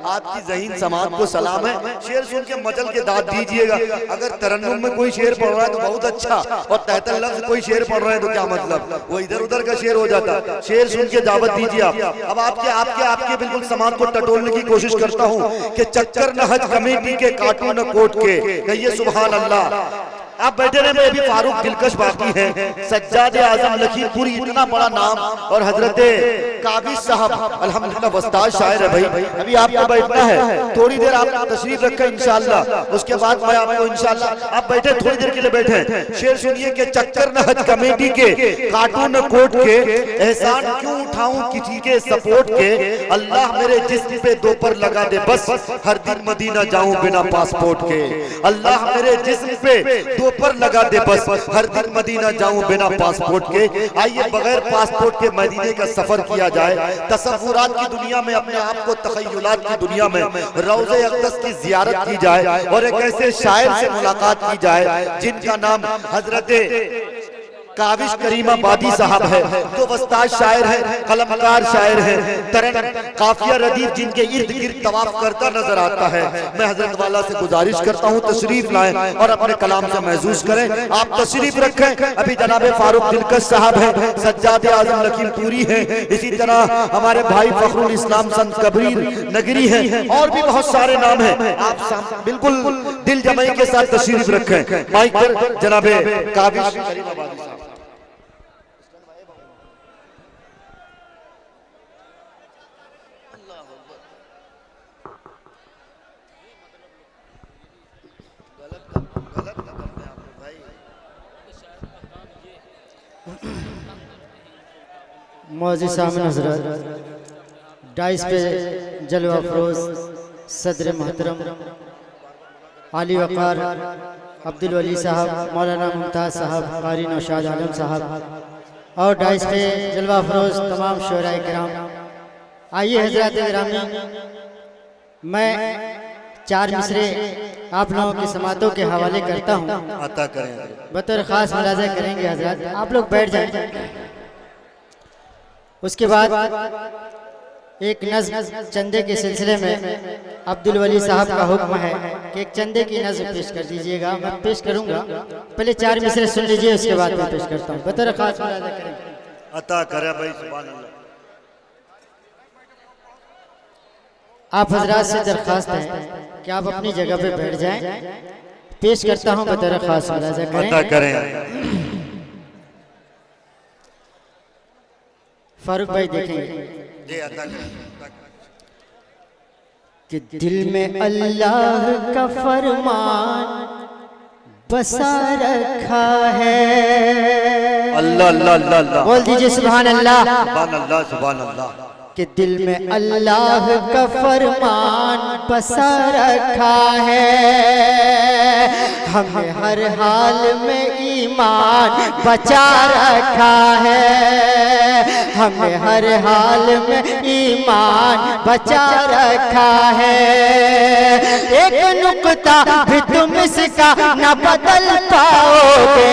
आपकी ज़हीन समात को सलाम है। शेर सुन के मचल के दाद दीजिएगा। अगर तरन्नुम में कोई शेर पढ़ रहा है तो बहुत अच्छा, और तहतल लफ्ज कोई शेर पढ़ रहा है तो क्या मतलब, वो इधर उधर का शेर हो जाता। शेर सुन के दावत दीजिए आप। अब आपके आपके आपके बिल्कुल समात को टटोलने की कोशिश करता हूँ कि चक्कर न हज कमेटी के, काटू न कोट के, कहिए सुभान अल्लाह। आप बैठे रहे, अभी फारूक दिलकश बाकी है, सज्जाद आजम लखीमपुरी, इतना बड़ा नाम, और हजरत काबिज साहब अल्हम्दुलिल्लाह वस्ताद शायर है भाई। अभी आपको बैठना है, थोड़ी देर आप तशरीफ रखें इंशाअल्लाह, उसके बाद मैं आपको इंशाअल्लाह, आप बैठे थोड़ी देर के लिए बैठे। शेर सुनिए कि चक्कर न हज कमेटी के, काटू न कोट के, एहसान क्यों उठाऊं किसी के सपोर्ट के, अल्लाह मेरे जिस्म पे दो पर लगा दे बस, हर दिन मदीना जाऊं बिना पासपोर्ट के। अल्लाह मेरे जिस्म पे पर लगा दे बस, हर दिन मदीना जाऊं बिना पासपोर्ट के। आइए बगैर पासपोर्ट के मदीने का सफर किया जाए, तसव्वुरात की दुनिया में अपने आप को, तखय्युलात की दुनिया में रौज़े अक़दस की ज़ियारत की जाए, और एक ऐसे शायर से मुलाकात की जाए जिनका नाम हजरत काबिज करीमाबादी साहब है, जो वस्ताद शायर है, कलमकार शायर है, तरन काफिया रदीफ जिनके इर्द गिर्द तवाफ करता नजर आता है। मैं हजरत वाला से गुजारिश करता हूँ तशरीफ लाएं और अपने कलाम से महसूस करें। आप तशरीफ रखें। अभी जनाबे फारूक दिलकश साहब है, सज्जाद आजम लखीमपुरी है, इसी तरह हमारे भाई फखरुल इस्लाम संत कबीर नगरी है, और भी बहुत सारे नाम हैं। आप बिल्कुल दिल जमाई के साथ तशरीफ रखें। माइक पर जनाबे काबिज करीमाबादी साहब। मौजूद सामने हज़रत डाइस पे जलवा अफरोज सदर मोहतरम आली वक़ार अब्दुल वली साहब, मौलाना मुमताज़ साहब, क़ारी नौशाद आलम साहब, और डाइस पे जलवा अफरोज तमाम शोराए किराम। आइए हज़रात गिरामी, मैं चार मिसरे आप लोगों की समातों के हवाले करता हूँ, अता करें, बतौर ख़ास मुलाज़ा करेंगे। हज़रात आप लोग बैठ जाएं। उसके बाद एक नज़्म चंदे के सिलसिले में अब्दुल वली साहब का हुक्म है कि एक चंदे की नज़्म पेश कर दीजिएगा। मैं पेश करूंगा, पहले चार मिसरे सुन लीजिए, उसके बाद मैं पेश करता हूँ। बतौर ख़ास मुलाज़ा करेंगे, अता करे भाई, सुभान अल्लाह। आप हजरात से दरख्वास्त है कि आप अपनी जगह पे बैठ जाएं। पेश करता हूँ, बतौर ख़ास मुलाज़ा करें। फारूक भाई देखेंगे कि दिल में अल्लाह का फरमान बसा रखा है। अल्लाह अल्लाह अल्लाह अल्लाह, बोल दीजिए सुभान अल्लाह, सुभान अल्लाह, सुभान अल्लाह। कि दिल में अल्लाह का फरमान बसा रखा है, हमें हर हाल में ईमान बचा रखा है, हमें हर हाल में ईमान बचा रखा है। एक नुक्ता भी तुम इसका न बदल पाओगे,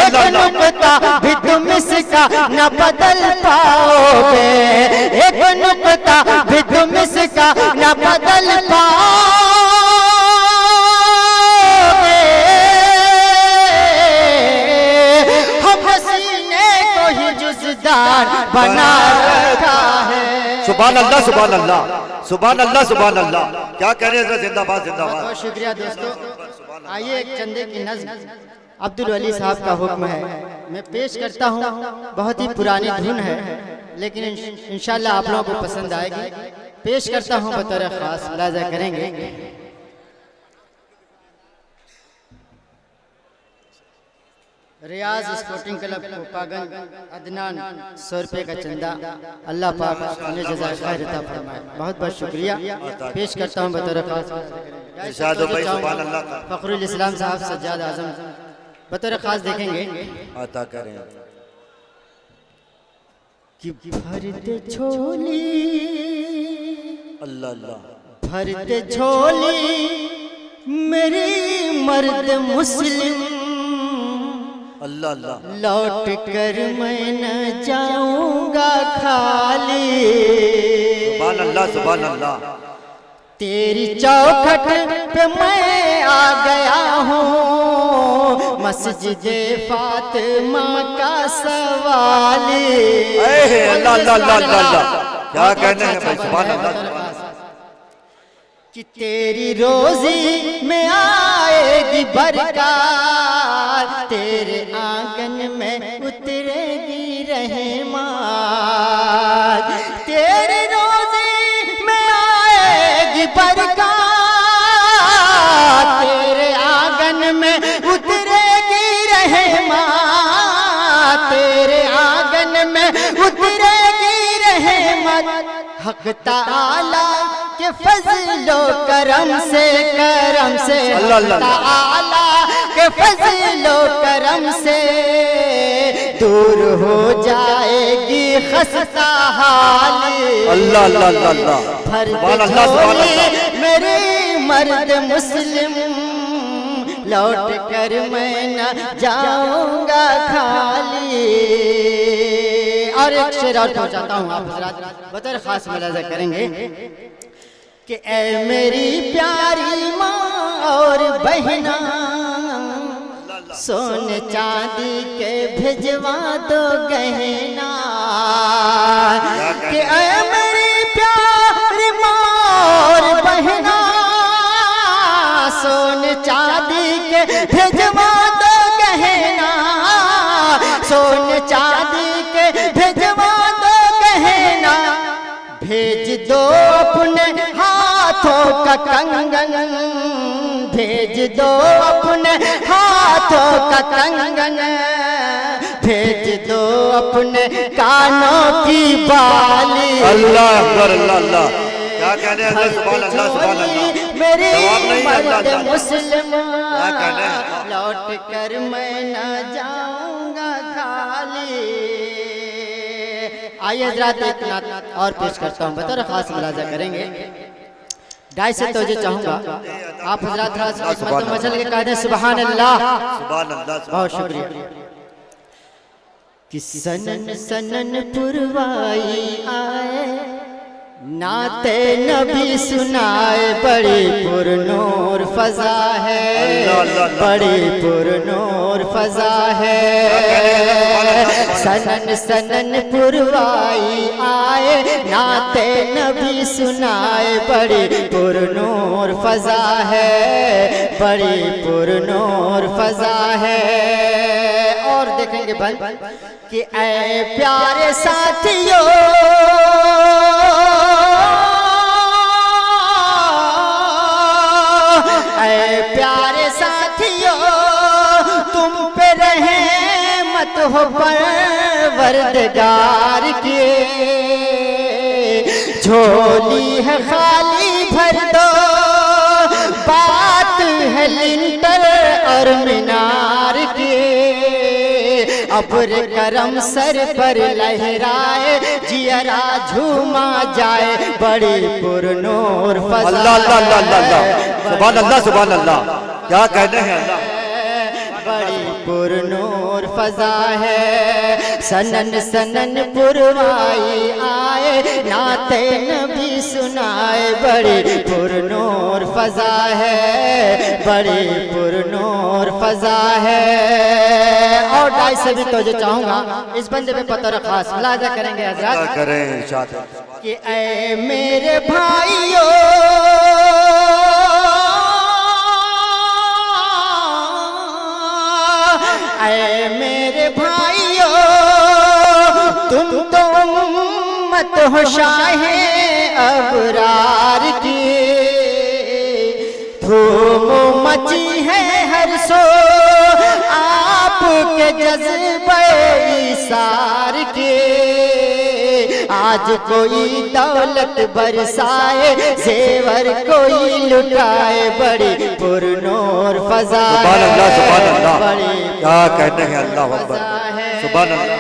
एक नुक्ता भी तुम इसका न बदल पाओगे, एक नुक्ता भी तुम इसका न बदल पाओगे। हम हसीने को ही जुज़दार बना रखा है। सुभान अल्लाह, सुभान अल्लाह, सुभान अल्लाह, सुभान अल्लाह। क्या कह रहे हैं, जिंदाबाद जिंदाबाद। बहुत शुक्रिया दोस्तों। आइए एक चंदे की नज़्म अब्दुल वली साहब का हुक्म है, मैं पेश करता हूँ। बहुत ही पुरानी धुन है, लेकिन इंशाल्लाह आप लोगों को पसंद आएगी। पेश करता हूँ, बतौर ख़ास मुलाज़ा करेंगे। रियाज स्पोर्टिंग क्लब कोपागंज अदनान 100 रुपये का चंदा, अल्लाह पाक उन्हें जज़ाए खैर अता फरमाए। बहुत बहुत शुक्रिया। पेश करता हूँ बतौर ख़ास फखरुल इस्लाम साहब सज्जाद आजम, बतौर ख़ास देखेंगे। अता करें कि भरते झोली, अल्लाह अल्लाह, भरते झोली मेरी मर्द मुस्लिम, अल्लाह अल्लाह, लौट कर मैं न जाऊंगा खाली। सुभान अल्लाह, सुभान अल्लाह। तेरी चौखट पे मैं आ गया हूँ, मस्जिदे फातिमा का सवाली। अल्लाह अल्लाह अल्लाह अल्लाह, क्या कहने हैं भाई, सुभान अल्लाह। कि तेरी रोजी में आएगी बरकत, तेरे आंगन में उतरेगी रहमत। तेरी रोजी में आएगी बरकत, तेरे आंगन में उतरेगी रहमत, तेरे आंगन में उतरेगी रहमत। हक ताला के फजलो करम से, करम से, ताला के फजलो करम से दूर हो जाएगी खस्ता हाली। अल्लाह अल्लाह अल्लाह, भर दे झोली मेरी मर्द मुस्लिम, लौट कर मैं न जाऊंगा खाली। और एक शेर और पहुंचाता हूँ, आप हज़रात बतौर खास मुलाज़ा करेंगे कि ऐ मेरी प्यारी माँ और बहना, सोने चांदी के भिजवा दो गहना। कि ऐ मेरी प्यारी माँ और बहना, सोने चांदी के भिजवा दो गहना, सोने चांदी के भिजवा दो गहना। भेज दो अपने हाथों का कंगन, भेज दो अपने हाथों का कंगन, भेज दो अपने कानों की बाली। अल्लाह अकबर, अल्लाह अल्लाह, क्या कहने हैं, सुभान अल्लाह सुभान अल्लाह। मेरी मर्द मुस्लिम, लौट कर मैं न जाऊंगा खाली। आइए हज़रात एक नात और पेश करता हूँ, बतौर खास मुलाज़ा करेंगे। डाई से तोजे चाहूँगा, आप हज़रात मचल के कह दें सुभान अल्लाह, सुभान अल्लाह। बहुत शुक्रिया। कि सनन सनन पुरवाई आए, नाते नबी सुनाए, बड़ी पुरनूर फजा है, बड़ी पुरनूर फजा है। सनन सनन पुरवाई आए, नाते नबी सुनाए, बड़ी पुरनूर फजा है, बड़ी पुरनूर फजा है। और देखेंगे बल कि ऐ प्यारे साथियों, ऐ प्यारे साथियों, तुम पे रहमत हो परवरदिगार की। झोली है खाली भर दो, बात है लिंटर और मीनार की। अब्र करम सर पर लहराए, जियरा झूमा जाए, बड़ी पुरनूर फजा। अल्लाह अल्लाह अल्लाह अल्लाह, सुभान अल्लाह सुभान अल्लाह, क्या कहने हैं अल्लाह। बड़ी पुरनूर फजा है, सनन सनन पुरवाई आए, नाते नबी सुनाए, बड़ी पुरनूर फजा है, बड़ी पुरनूर फजा है। और डाई से भी तोजे चाहूँगा, इस बंदे पे बतौर खास मुलाज़ा करेंगे हज़रात कि ऐ मेरे भाइयों, ऐ मेरे भाइयों, तुम तो उम्मत हो शाहे अबरार की। धूम मची है हर सो आपके जज्बे इसार के। आज कोई दौलत बरसाए, जेवर कोई लुटाए, बड़ी पुरनूर फजा है, बड़ी क्या कहते हैं अल्लाह अकबर, सुभान अल्लाह।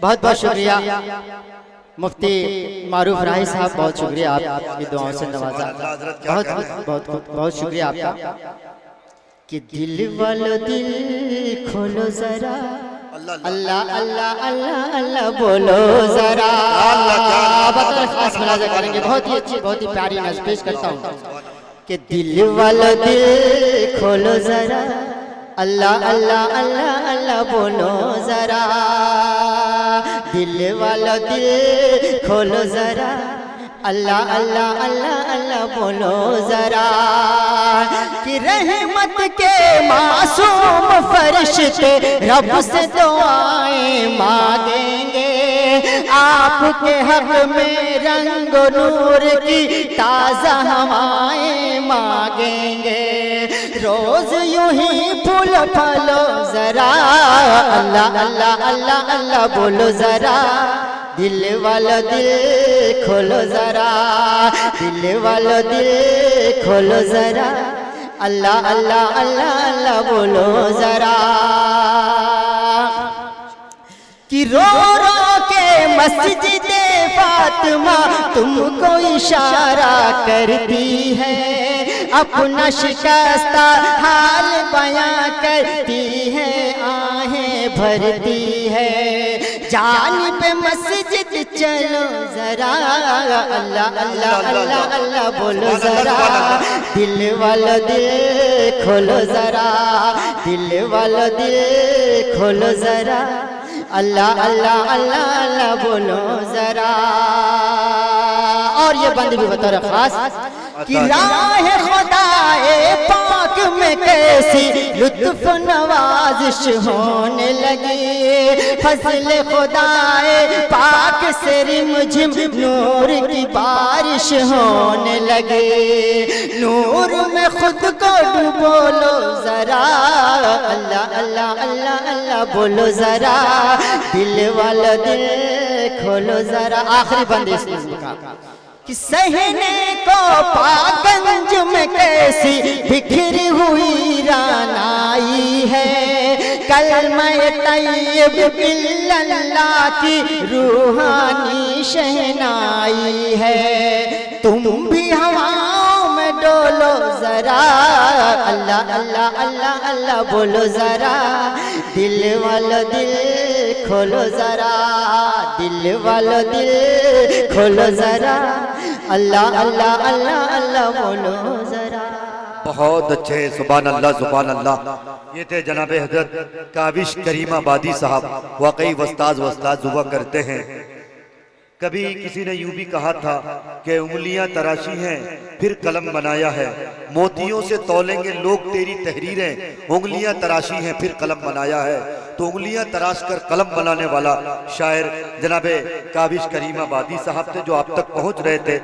बहुत बहुत शुक्रिया मुफ्ती मारूफ राही साहब, बहुत शुक्रिया आपकी दुआओं से नवाजा, बहुत बहुत बहुत बहुत शुक्रिया आपका। कि दिल वालो दिल खोलो जरा, अल्लाह अल्लाह अल्लाह अल्लाह बोलो जरा। खास मुलाजा करेंगे, बहुत ही अच्छी बहुत ही प्यारी नज़्म पेश करता हूँ कि दिल वाला दिल खोलो जरा, अल्लाह अल्लाह अल्लाह अल्लाह बोलो जरा। दिल वाला दिल खोलो जरा, अल्लाह अल्लाह अल्लाह अल्लाह बोलो जरा। कि रहमत के मासूम फरिश्ते रब से दुआएं मांगेंगे, आपके हक में रंग नूर की ताज़ा हवाएं मांगेंगे। रोज यूं ही फूल फलो जरा, अल्लाह अल्लाह अल्लाह अल्लाह बोलो जरा। दिल वाला दिल खोलो जरा, दिल वाला दिल खोलो जरा, अल्लाह अल्लाह अल्लाह अल्लाह बोलो जरा। कि रो रो के मस्जिद फातिमा तुमको इशारा करती है, अपना शिकस्ता हाल बयां करती है, आहें भरती है। जानिब मस्जिद चलो जरा, अल्लाह अल्लाह अल्लाह अल्लाह बोलो जरा। दिल वाला दिल खोलो जरा, दिल वाला दिल खोलो जरा, अल्लाह अल्लाह अल्लाह अल्लाह बोलो जरा। और ये बंद भी बता रहा खास कि राह खुदाए पाक में कैसी लुत्फ नवाजिश होने लगी। फजल खुदाए पाक से रिमझिम नूर की बारिश होने लगी। नूर में खुद को डुबो लो जरा, अल्लाह अल्लाह अल्लाह अल्लाह बोलो जरा। दिल वाला दिल खोलो जरा। आखिरी बंद इसमें का कि सहने को पागंज में कैसी बिखरी हुई रानाई है। कलमा तैयब इल्लल्लाह की रूहानी शहनाई है। तुम भी हवाओं में डोलो जरा, अल्लाह अल्लाह अल्लाह अल्लाह बोलो जरा। दिल वाला दिल खोलो जरा, दिल वाला दिल खोलो जरा, अल्लाह अल्लाह अल्लाह अल्लाह बोलो जरा। बहुत अच्छे, सुभान अल्लाह सुभान अल्लाह। ये थे जनाब हजरत काबिश करीम आबादी साहब, वाकई वस्ताज हुआ करते हैं। कभी किसी ने यूं भी कहा था कि उंगलियां तराशी हैं फिर कलम बनाया है, मोतियों से तौलेंगे लोग तेरी तहरीरें, उंगलियां तराशी हैं फिर कलम बनाया है। तो उंगलियां तराश कर कलम बनाने वाला शायर जनाब काबिश करीम आबादी साहब थे, जो आप तक पहुंच रहे थे।